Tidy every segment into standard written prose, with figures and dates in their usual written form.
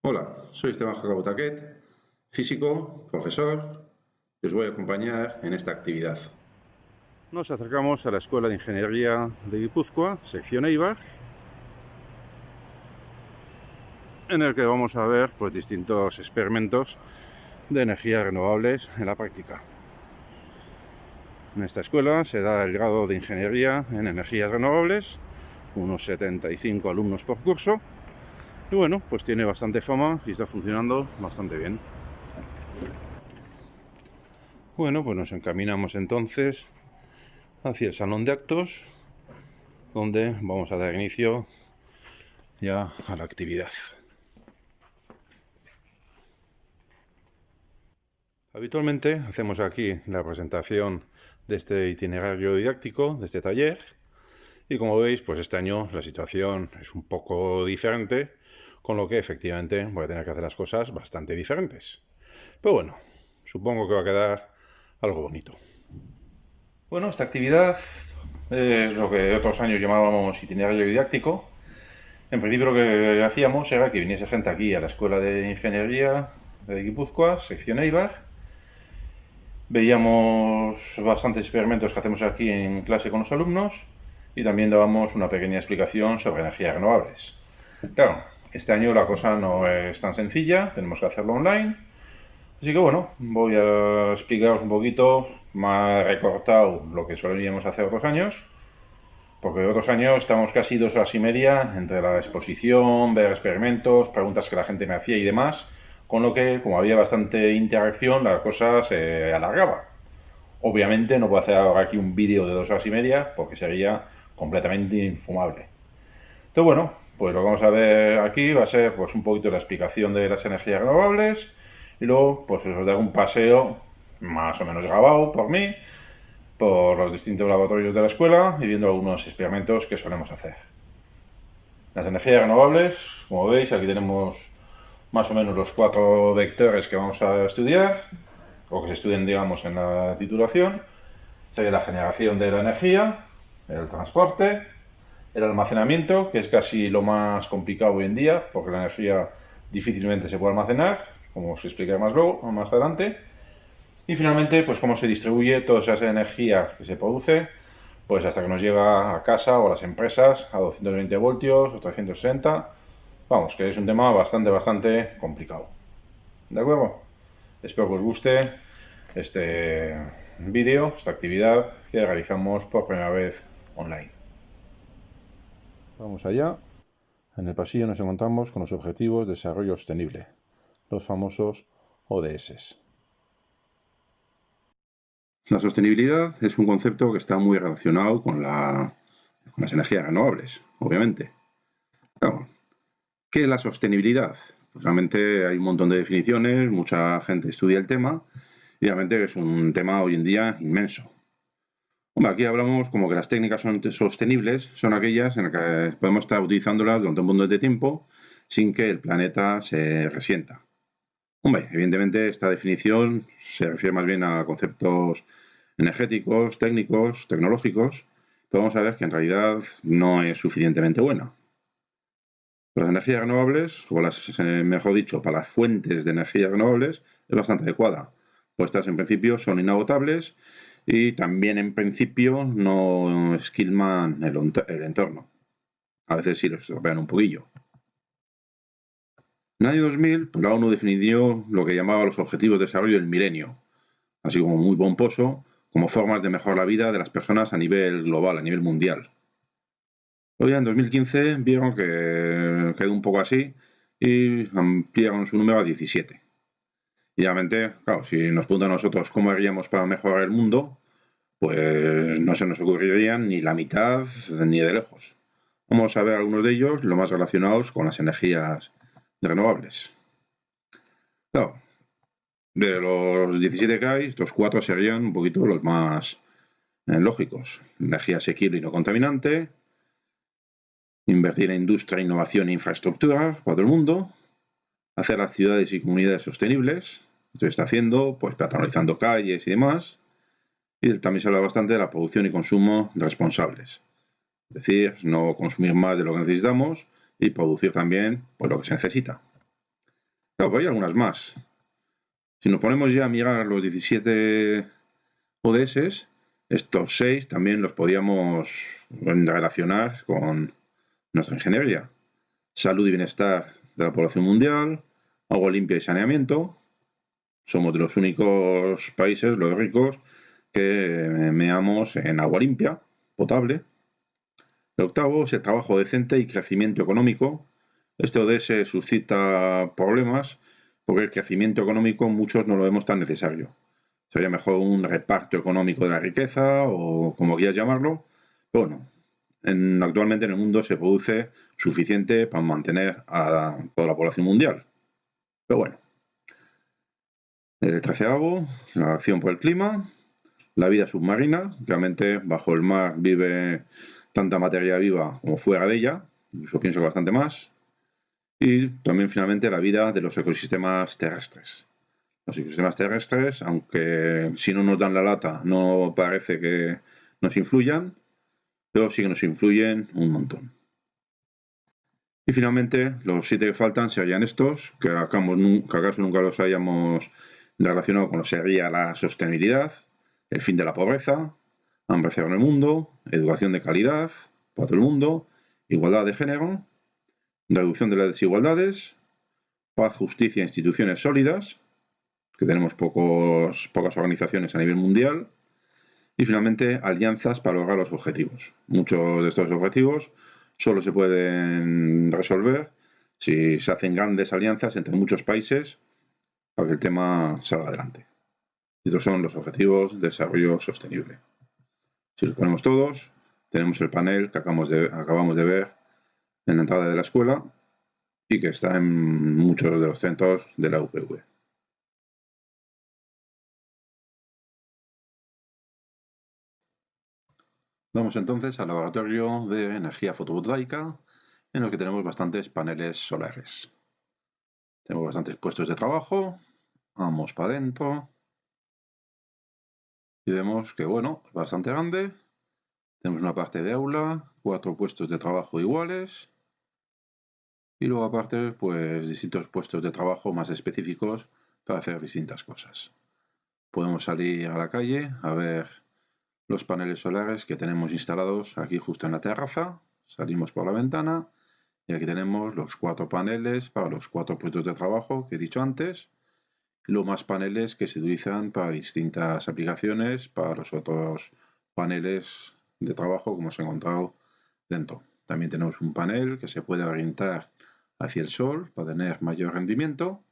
Hola, soy Esteban Jacobo Taquet, físico, profesor, y os voy a acompañar en esta actividad. Nos acercamos a la Escuela de Ingeniería de Guipúzcoa, sección Eibar, en el que vamos a ver distintos experimentos de energías renovables en la práctica. En esta escuela se da el grado de Ingeniería en Energías Renovables, unos 75 alumnos por curso, y bueno, pues tiene bastante fama y está funcionando bastante bien. Bueno, pues nos encaminamos entonces hacia el salón de actos, donde vamos a dar inicio ya a la actividad. Habitualmente hacemos aquí la presentación de este itinerario didáctico, de este taller, y como veis, pues este año la situación es un poco diferente, con lo que efectivamente voy a tener que hacer las cosas bastante diferentes. Pero bueno, supongo que va a quedar algo bonito. Bueno, esta actividad es lo que otros años llamábamos itinerario didáctico. En principio lo que hacíamos era que viniese gente aquí a la Escuela de Ingeniería de Guipúzcoa, sección Eibar. Veíamos bastantes experimentos que hacemos aquí en clase con los alumnos y también dábamos una pequeña explicación sobre energías renovables. Claro, este año la cosa no es tan sencilla, tenemos que hacerlo online. Así que bueno, voy a explicaros un poquito más recortado lo que solíamos hacer otros años, porque otros años estamos casi 2 horas y media entre la exposición, ver experimentos, preguntas que la gente me hacía y demás, con lo que, como había bastante interacción, la cosa se alargaba. Obviamente no puedo hacer ahora aquí un vídeo de 2 horas y media porque sería completamente infumable. Entonces bueno, pues lo que vamos a ver aquí va a ser pues un poquito la explicación de las energías renovables y luego pues os daré un paseo más o menos grabado por mí por los distintos laboratorios de la escuela y viendo algunos experimentos que solemos hacer. Las energías renovables, como veis, aquí tenemos más o menos los 4 vectores que vamos a estudiar o que se estudian, digamos, en la titulación. Sería la generación de la energía, el transporte, el almacenamiento, que es casi lo más complicado hoy en día, porque la energía difícilmente se puede almacenar, como os explicaré más luego, más adelante. Y finalmente, pues cómo se distribuye toda esa energía que se produce, pues hasta que nos llega a casa o a las empresas a 220 voltios o 360. Vamos, que es un tema bastante complicado. ¿De acuerdo? Espero que os guste este vídeo, esta actividad que realizamos por primera vez online. Vamos allá. En el pasillo nos encontramos con los Objetivos de Desarrollo Sostenible, los famosos ODS. La sostenibilidad es un concepto que está muy relacionado con las energías renovables, obviamente. Claro, ¿qué es la sostenibilidad? Pues realmente hay un montón de definiciones, mucha gente estudia el tema y realmente es un tema hoy en día inmenso. Hombre, aquí hablamos como que las técnicas sostenibles son aquellas en las que podemos estar utilizándolas durante un montón de tiempo sin que el planeta se resienta. Hombre, evidentemente esta definición se refiere más bien a conceptos energéticos, técnicos, tecnológicos, pero vamos a ver que en realidad no es suficientemente buena. Las energías renovables, o mejor dicho, para las fuentes de energías renovables, es bastante adecuada, pues estas en principio son inagotables y también en principio no esquilman el entorno. A veces sí los estropean un poquillo. En el año 2000, pues la ONU definió lo que llamaba los Objetivos de Desarrollo del Milenio, así como muy pomposo, como formas de mejorar la vida de las personas a nivel global, a nivel mundial. Luego ya en 2015 vieron que quedó un poco así y ampliaron su número a 17. Y obviamente, claro, si nos preguntan a nosotros cómo haríamos para mejorar el mundo, pues no se nos ocurrirían ni la mitad ni de lejos. Vamos a ver algunos de ellos, lo más relacionados con las energías renovables. Claro, de los 17 que hay, estos 4 serían un poquito los más lógicos. Energía asequible y no contaminante, invertir en industria, innovación e infraestructura para todo el mundo, hacer las ciudades y comunidades sostenibles, esto se está haciendo, pues peatonalizando calles y demás, y también se habla bastante de la producción y consumo responsables, es decir, no consumir más de lo que necesitamos y producir también pues, lo que se necesita. Claro, pues hay algunas más. Si nos ponemos ya a mirar los 17 ODS, estos 6 también los podíamos relacionar con nuestra ingeniería. Salud y bienestar de la población mundial, agua limpia y saneamiento. Somos de los únicos países, los ricos, que meamos en agua limpia, potable. El octavo es el trabajo decente y crecimiento económico. Este ODS suscita problemas porque el crecimiento económico muchos no lo vemos tan necesario. Sería mejor un reparto económico de la riqueza o como quieras llamarlo. Pero bueno, actualmente en el mundo se produce suficiente para mantener a toda la población mundial. Pero bueno. El 13avo, la acción por el clima. La vida submarina. Realmente bajo el mar vive tanta materia viva como fuera de ella. Yo pienso que bastante más. Y también finalmente la vida de los ecosistemas terrestres. Los ecosistemas terrestres, aunque si no nos dan la lata no parece que nos influyan, pero sí que nos influyen un montón. Y finalmente, los 7 que faltan serían estos, que acaso nunca los hayamos relacionado con lo que sería la sostenibilidad, el fin de la pobreza, hambre cero en el mundo, educación de calidad para todo el mundo, igualdad de género, reducción de las desigualdades, paz, justicia e instituciones sólidas, que tenemos pocas organizaciones a nivel mundial, y finalmente alianzas para lograr los objetivos. Muchos de estos objetivos solo se pueden resolver si se hacen grandes alianzas entre muchos países para que el tema salga adelante. Estos son los objetivos de desarrollo sostenible. Si los ponemos todos, tenemos el panel que acabamos de ver en la entrada de la escuela y que está en muchos de los centros de la UPV. Vamos entonces al laboratorio de energía fotovoltaica, en el que tenemos bastantes paneles solares. Tenemos bastantes puestos de trabajo, vamos para adentro y vemos que, bueno, es bastante grande. Tenemos una parte de aula, 4 puestos de trabajo iguales y luego aparte, pues distintos puestos de trabajo más específicos para hacer distintas cosas. Podemos salir a la calle a ver los paneles solares que tenemos instalados aquí justo en la terraza. Salimos por la ventana y aquí tenemos los 4 paneles para los 4 puestos de trabajo que he dicho antes. Y luego más paneles que se utilizan para distintas aplicaciones, para los otros paneles de trabajo como hemos encontrado dentro. También tenemos un panel que se puede orientar hacia el sol para tener mayor rendimiento.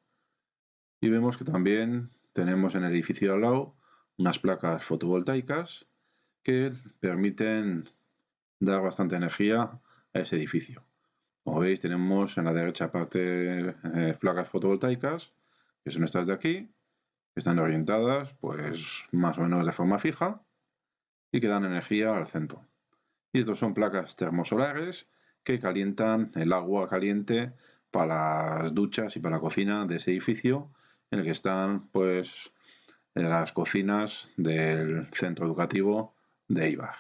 Y vemos que también tenemos en el edificio de al lado unas placas fotovoltaicas que permiten dar bastante energía a ese edificio. Como veis, tenemos en la derecha parte placas fotovoltaicas, que son estas de aquí, que están orientadas pues más o menos de forma fija y que dan energía al centro. Y estos son placas termosolares que calientan el agua caliente para las duchas y para la cocina de ese edificio, en el que están pues las cocinas del centro educativo de Eibar.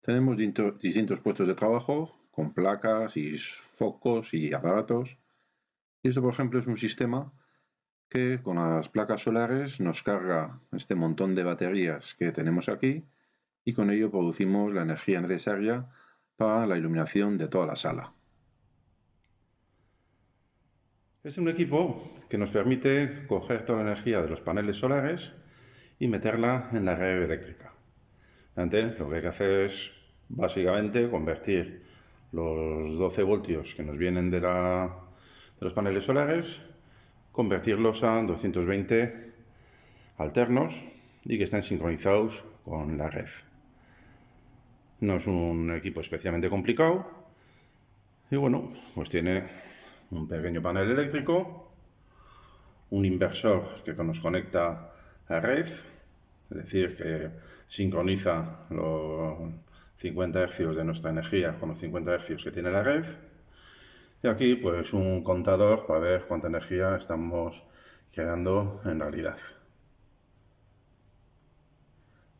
Tenemos distintos puestos de trabajo con placas y focos y aparatos. Y esto, por ejemplo, es un sistema que con las placas solares nos carga este montón de baterías que tenemos aquí y con ello producimos la energía necesaria para la iluminación de toda la sala. Es un equipo que nos permite coger toda la energía de los paneles solares y meterla en la red eléctrica. Antes, lo que hay que hacer es básicamente convertir los 12 voltios que nos vienen de los paneles solares, convertirlos a 220 alternos y que estén sincronizados con la red. No es un equipo especialmente complicado y bueno, pues tiene un pequeño panel eléctrico, un inversor que nos conecta a red, es decir, que sincroniza los 50 Hz de nuestra energía con los 50 Hz que tiene la red. Y aquí pues un contador para ver cuánta energía estamos creando en realidad.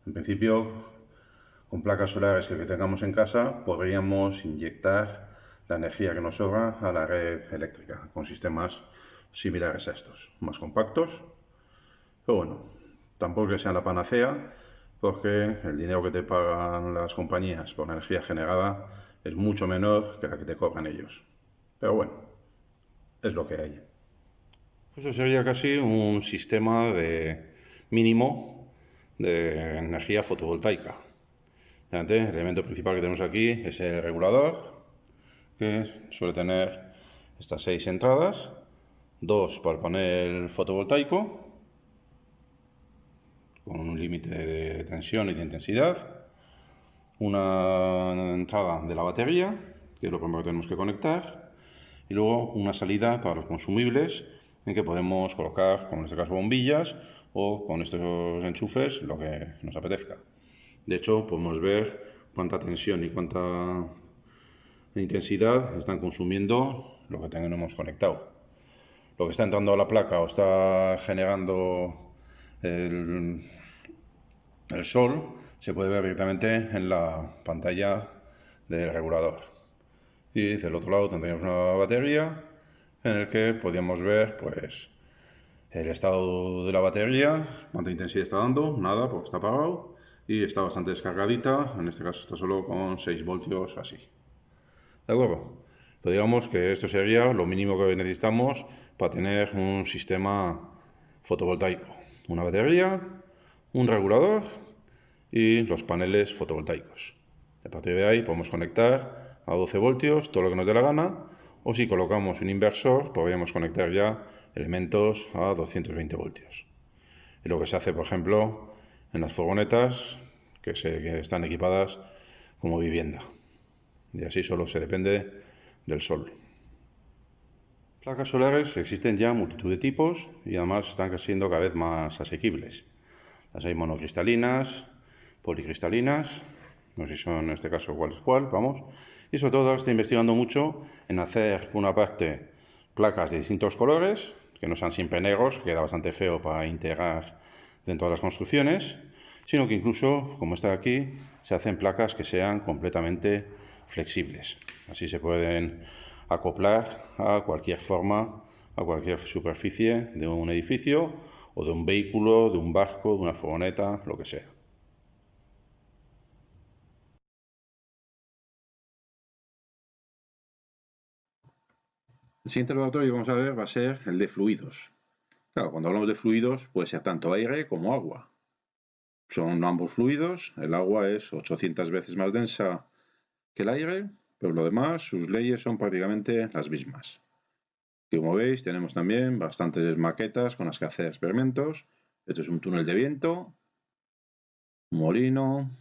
En principio, con placas solares que tengamos en casa, podríamos inyectar la energía que nos sobra a la red eléctrica con sistemas similares a estos, más compactos. Pero bueno, tampoco que sean la panacea, porque el dinero que te pagan las compañías por energía generada es mucho menor que la que te cobran ellos. Pero bueno, es lo que hay. Eso sería casi un sistema de mínimo de energía fotovoltaica. El elemento principal que tenemos aquí es el regulador, que suele tener estas 6 entradas, 2 para el panel fotovoltaico, con un límite de tensión y de intensidad, una entrada de la batería, que es lo primero que tenemos que conectar, y luego una salida para los consumibles, en que podemos colocar, como en este caso, bombillas, o con estos enchufes, lo que nos apetezca. De hecho, podemos ver cuánta tensión y cuánta intensidad están consumiendo lo que tenemos conectado. Lo que está entrando a la placa o está generando el sol se puede ver directamente en la pantalla del regulador. Y del otro lado tendríamos una batería en el que podríamos ver pues el estado de la batería, cuánta intensidad está dando, nada porque está apagado, y está bastante descargadita, en este caso está solo con 6 voltios así. ¿De acuerdo? Pero digamos que esto sería lo mínimo que necesitamos para tener un sistema fotovoltaico. Una batería, un regulador y los paneles fotovoltaicos. A partir de ahí podemos conectar a 12 voltios todo lo que nos dé la gana, o si colocamos un inversor podríamos conectar ya elementos a 220 voltios. Y lo que se hace, por ejemplo, en las furgonetas que están equipadas como vivienda. Y así solo se depende del sol. Placas solares existen ya multitud de tipos y además están siendo cada vez más asequibles. Las hay monocristalinas, policristalinas, no sé si son en este caso cuál es cuál, vamos. Y sobre todo está investigando mucho en hacer, por una parte, placas de distintos colores, que no sean siempre negros, que queda bastante feo para integrar dentro de las construcciones, sino que incluso, como está aquí, se hacen placas que sean completamente flexibles. Así se pueden acoplar a cualquier forma, a cualquier superficie de un edificio o de un vehículo, de un barco, de una furgoneta, lo que sea. El siguiente laboratorio que vamos a ver va a ser el de fluidos. Claro, cuando hablamos de fluidos puede ser tanto aire como agua. Son ambos fluidos, el agua es 800 veces más densa que el aire, pero lo demás, sus leyes son prácticamente las mismas. Y como veis, tenemos también bastantes maquetas con las que hacer experimentos. Esto es un túnel de viento, un molino.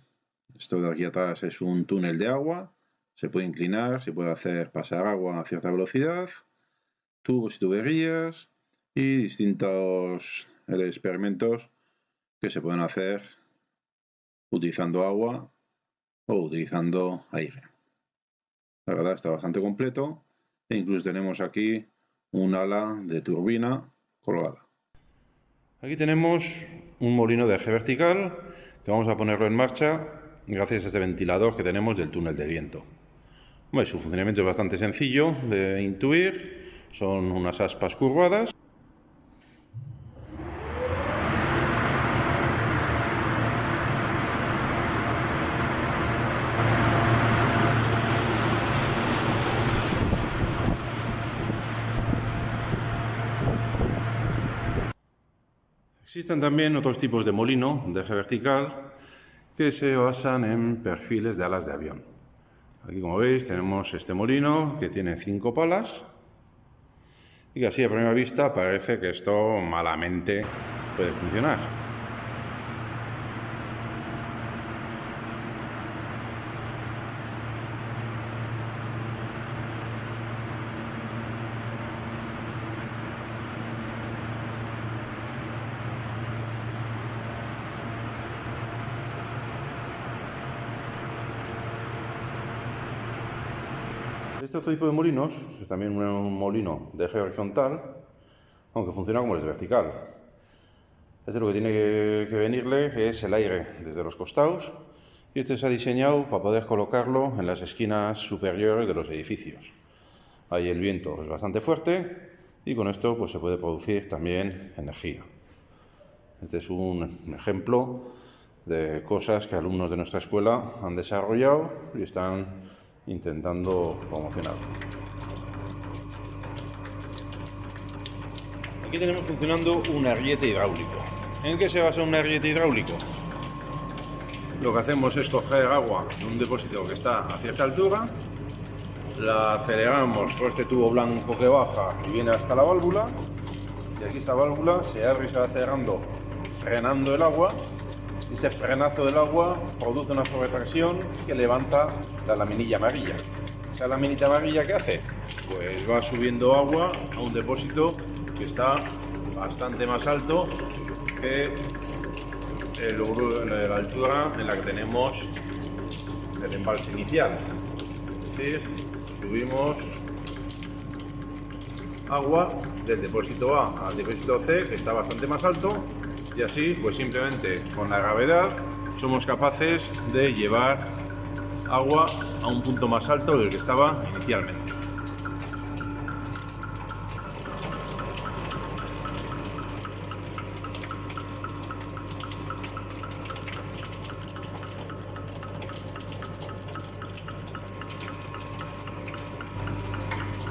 Esto de aquí atrás es un túnel de agua. Se puede inclinar, se puede hacer pasar agua a cierta velocidad, tubos y tuberías y distintos experimentos que se pueden hacer utilizando agua o utilizando aire. La verdad está bastante completo e incluso tenemos aquí un ala de turbina colgada. Aquí tenemos un molino de eje vertical que vamos a ponerlo en marcha gracias a este ventilador que tenemos del túnel de viento. Bueno, su funcionamiento es bastante sencillo de intuir, son unas aspas curvadas. Existen también otros tipos de molino de eje vertical que se basan en perfiles de alas de avión. Aquí, como veis, tenemos este molino que tiene 5 palas y que así a primera vista parece que esto malamente puede funcionar. Este otro tipo de molinos es también un molino de eje horizontal, aunque funciona como el vertical. Este lo que tiene que venirle es el aire desde los costados y este se ha diseñado para poder colocarlo en las esquinas superiores de los edificios. Ahí el viento es bastante fuerte y con esto pues se puede producir también energía. Este es un ejemplo de cosas que alumnos de nuestra escuela han desarrollado y están intentando promocionar. Aquí tenemos funcionando un ariete hidráulico. ¿En qué se basa un ariete hidráulico? Lo que hacemos es coger agua de un depósito que está a cierta altura, la aceleramos por este tubo blanco que baja y viene hasta la válvula, y aquí esta válvula se abre y se va acelerando, frenando el agua, y ese frenazo del agua produce una sobretracción que levanta la laminilla amarilla. ¿Esa laminita amarilla qué hace? Pues va subiendo agua a un depósito que está bastante más alto que la altura en la que tenemos el embalse inicial. Es decir, subimos agua del depósito A al depósito C, que está bastante más alto, y así, pues simplemente con la gravedad somos capaces de llevar agua a un punto más alto del que estaba inicialmente.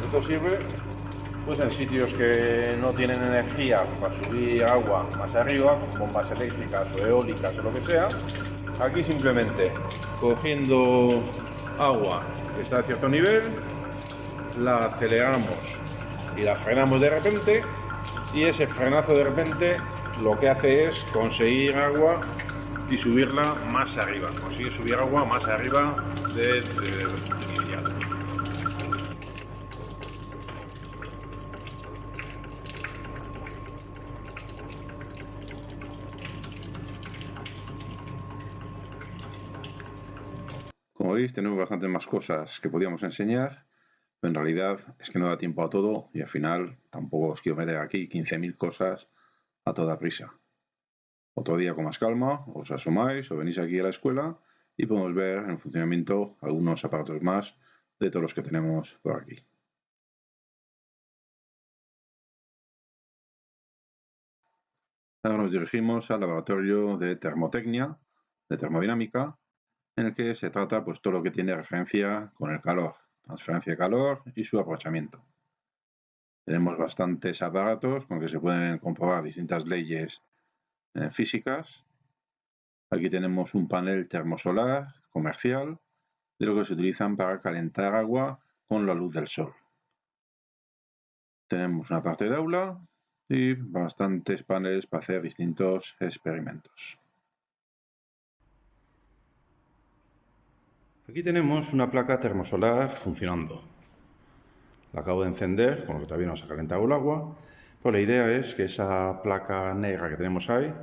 Esto sirve pues en sitios que no tienen energía para subir agua más arriba, como bombas eléctricas o eólicas o lo que sea. Aquí simplemente cogiendo agua que está a cierto nivel, la aceleramos y la frenamos de repente, y ese frenazo de repente lo que hace es conseguir agua y subirla más arriba, conseguir subir agua más arriba del inicial. Como veis, tenemos bastantes más cosas que podíamos enseñar, pero en realidad es que no da tiempo a todo y al final tampoco os quiero meter aquí 15.000 cosas a toda prisa. Otro día con más calma os asomáis o venís aquí a la escuela y podemos ver en funcionamiento algunos aparatos más de todos los que tenemos por aquí. Ahora nos dirigimos al laboratorio de termotecnia, de termodinámica, en el que se trata pues todo lo que tiene referencia con el calor, transferencia de calor y su aprovechamiento. Tenemos bastantes aparatos con que se pueden comprobar distintas leyes físicas. Aquí tenemos un panel termosolar comercial de lo que se utilizan para calentar agua con la luz del sol. Tenemos una parte de aula y bastantes paneles para hacer distintos experimentos. Aquí tenemos una placa termosolar funcionando. La acabo de encender, con lo que todavía no se ha calentado el agua, pero la idea es que esa placa negra que tenemos ahí,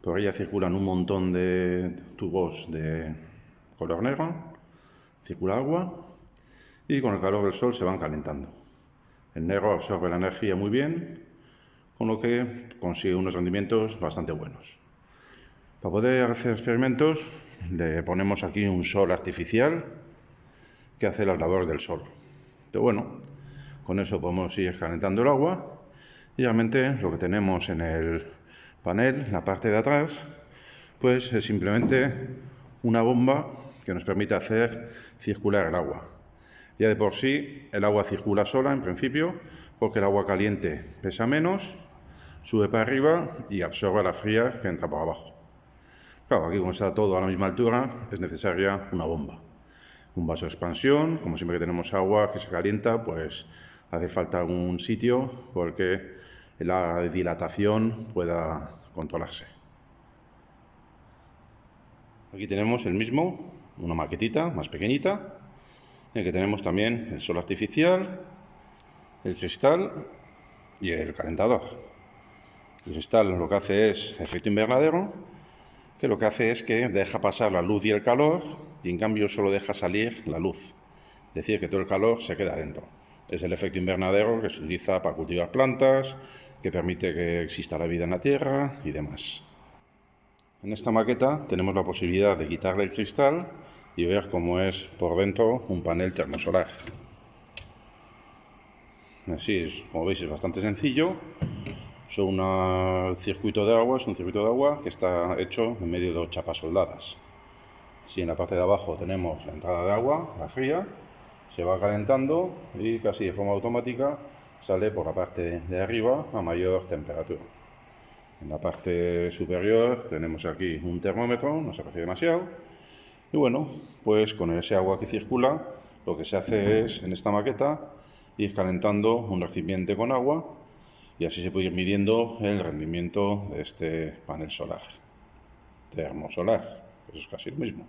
por ella circulan un montón de tubos de color negro, circula agua y con el calor del sol se van calentando. El negro absorbe la energía muy bien, con lo que consigue unos rendimientos bastante buenos. Para poder hacer experimentos le ponemos aquí un sol artificial que hace las labores del sol. Pero bueno, con eso podemos ir calentando el agua y realmente lo que tenemos en el panel, la parte de atrás, pues es simplemente una bomba que nos permite hacer circular el agua. Ya de por sí el agua circula sola en principio, porque el agua caliente pesa menos, sube para arriba y absorbe la fría que entra por abajo. Claro, aquí como está todo a la misma altura, es necesaria una bomba. Un vaso de expansión, como siempre que tenemos agua que se calienta, pues hace falta un sitio porque la dilatación pueda controlarse. Aquí tenemos el mismo, una maquetita más pequeñita, en el que tenemos también el sol artificial, el cristal y el calentador. El cristal lo que hace es efecto invernadero, que lo que hace es que deja pasar la luz y el calor, y en cambio solo deja salir la luz. Es decir, que todo el calor se queda dentro. Es el efecto invernadero que se utiliza para cultivar plantas, que permite que exista la vida en la Tierra y demás. En esta maqueta tenemos la posibilidad de quitarle el cristal y ver cómo es por dentro un panel termosolar. Así como veis, es bastante sencillo. Es un circuito de agua que está hecho en medio de 2 chapas soldadas. Si en la parte de abajo tenemos la entrada de agua, la fría, se va calentando y casi de forma automática sale por la parte de arriba a mayor temperatura. En la parte superior tenemos aquí un termómetro, no se aprecia demasiado. Y bueno, pues con ese agua que circula, lo que se hace es, en esta maqueta, ir calentando un recipiente con agua y así se puede ir midiendo el rendimiento de este panel solar, termosolar, que es casi lo mismo.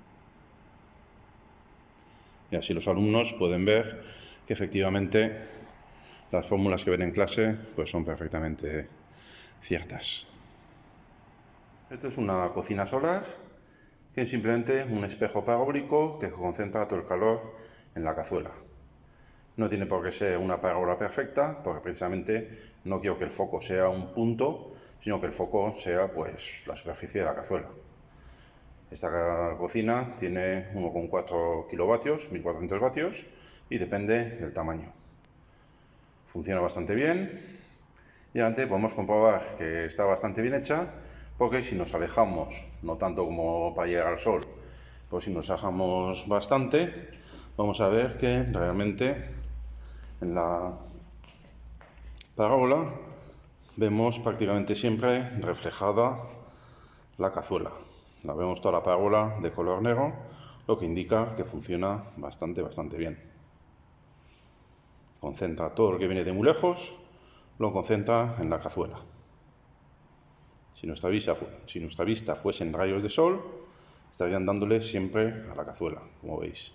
Y así los alumnos pueden ver que efectivamente las fórmulas que ven en clase pues son perfectamente ciertas. Esto es una cocina solar, que es simplemente un espejo parabólico que concentra todo el calor en la cazuela. No tiene por qué ser una parábola perfecta, porque precisamente no quiero que el foco sea un punto, sino que el foco sea pues la superficie de la cazuela. Esta cocina tiene 1,4 kilovatios, 1400 vatios, y depende del tamaño. Funciona bastante bien y antes podemos comprobar que está bastante bien hecha, porque si nos alejamos, no tanto como para llegar al sol, pues si nos alejamos bastante, vamos a ver que realmente en la parábola vemos prácticamente siempre reflejada la cazuela. La vemos toda la parábola de color negro, lo que indica que funciona bastante bien. Concentra todo lo que viene de muy lejos, lo concentra en la cazuela. Si nuestra vista fuesen rayos de sol, estarían dándole siempre a la cazuela, como veis.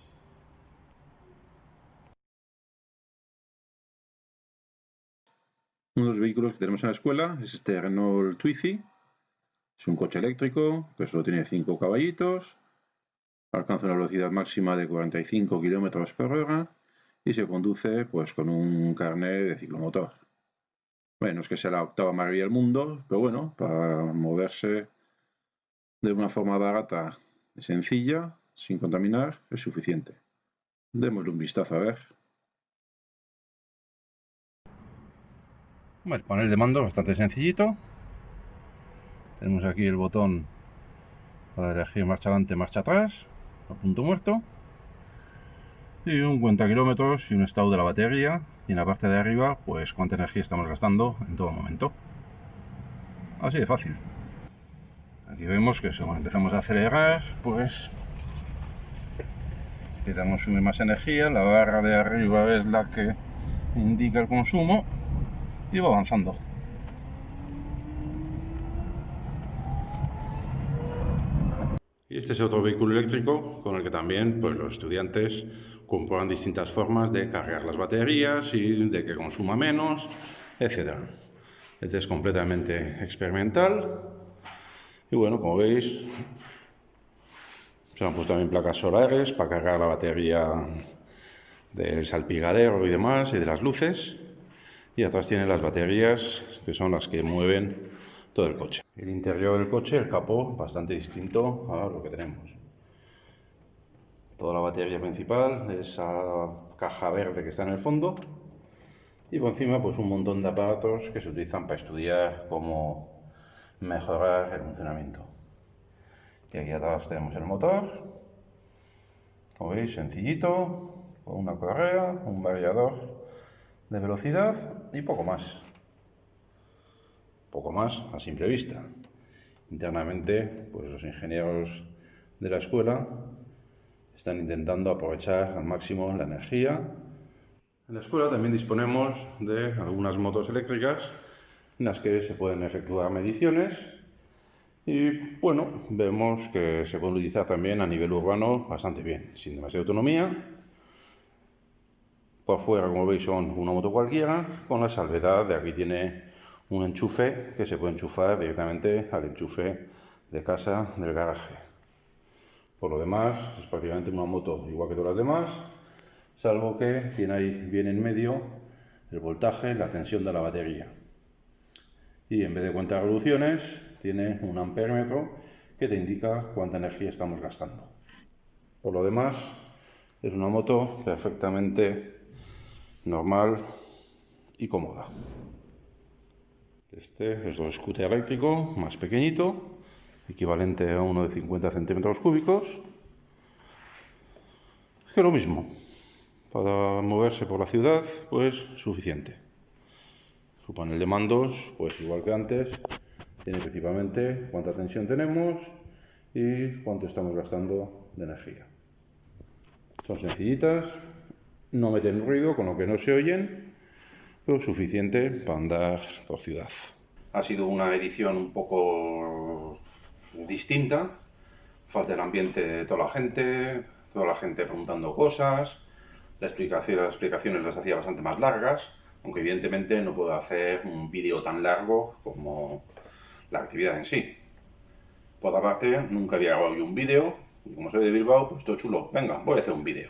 Uno de los vehículos que tenemos en la escuela es este Renault Twizy. Es un coche eléctrico que solo tiene 5 caballitos, alcanza una velocidad máxima de 45 km/h y se conduce pues con un carnet de ciclomotor. Bueno, no es que sea la octava maravilla del mundo, pero bueno, para moverse de una forma barata y sencilla, sin contaminar, es suficiente. Démosle un vistazo a ver. El panel de mando es bastante sencillito. Tenemos aquí el botón para elegir marcha adelante, marcha atrás, a punto muerto. Y un cuenta kilómetros y un estado de la batería. Y en la parte de arriba, pues cuánta energía estamos gastando en todo momento. Así de fácil. Aquí vemos que según empezamos a acelerar, pues empieza a consumir más energía. La barra de arriba es la que indica el consumo y va avanzando. Y este es otro vehículo eléctrico con el que también pues, los estudiantes comprueban distintas formas de cargar las baterías y de que consuma menos, etc. Este es completamente experimental. Y bueno, como veis, se han puesto también placas solares para cargar la batería del salpicadero y demás, y de las luces. Y atrás tiene las baterías, que son las que mueven todo el coche. El interior del coche, el capó, bastante distinto a lo que tenemos. Toda la batería principal, esa caja verde que está en el fondo. Y por encima, pues un montón de aparatos que se utilizan para estudiar cómo mejorar el funcionamiento. Y aquí atrás tenemos el motor. Como veis, sencillito, con una correa, un variador de velocidad y poco más. Poco más a simple vista. Internamente, pues los ingenieros de la escuela están intentando aprovechar al máximo la energía. En la escuela también disponemos de algunas motos eléctricas en las que se pueden efectuar mediciones y bueno, vemos que se puede utilizar también a nivel urbano bastante bien, sin demasiada autonomía. Por fuera, como veis, son una moto cualquiera, con la salvedad de aquí tiene un enchufe que se puede enchufar directamente al enchufe de casa del garaje. Por lo demás, es prácticamente una moto igual que todas las demás, salvo que tiene ahí bien en medio el voltaje, la tensión de la batería. Y en vez de contar revoluciones, tiene un amperímetro que te indica cuánta energía estamos gastando. Por lo demás, es una moto perfectamente normal y cómoda. Este es el scooter eléctrico más pequeñito, equivalente a uno de 50 centímetros cúbicos. Es que lo mismo, para moverse por la ciudad, pues suficiente. Su panel de mandos, pues igual que antes, tiene principalmente cuánta tensión tenemos y cuánto estamos gastando de energía. Son sencillitas, no meten ruido, con lo que no se oyen, pero suficiente para andar por ciudad. Ha sido una edición un poco distinta, falta el ambiente de toda la gente preguntando cosas, las explicaciones las hacía bastante más largas, aunque evidentemente no puedo hacer un vídeo tan largo como la actividad en sí. Por otra parte, nunca había grabado yo un vídeo, y como soy de Bilbao, pues todo chulo, venga, voy a hacer un vídeo.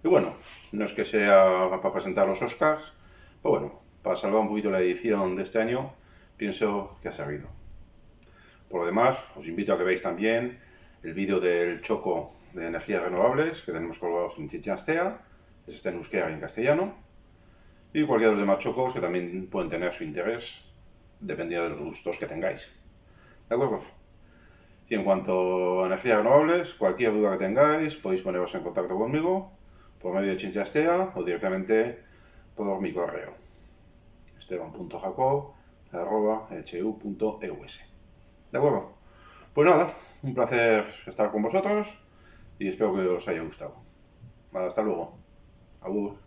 Y bueno, no es que sea para presentar los Oscars, pero bueno, para salvar un poquito la edición de este año, pienso que ha servido. Por lo demás, os invito a que veáis también el vídeo del choco de energías renovables que tenemos colgados en Chichanastea, que está en euskera y en castellano, y cualquiera de los demás chocos que también pueden tener su interés, dependiendo de los gustos que tengáis. ¿De acuerdo? Y en cuanto a energías renovables, cualquier duda que tengáis, podéis poneros en contacto conmigo por medio de Chichanastea o directamente por mi correo esteban.jacob@hu.eus. ¿De acuerdo? Pues nada, un placer estar con vosotros y espero que os haya gustado. Hasta luego. Agur.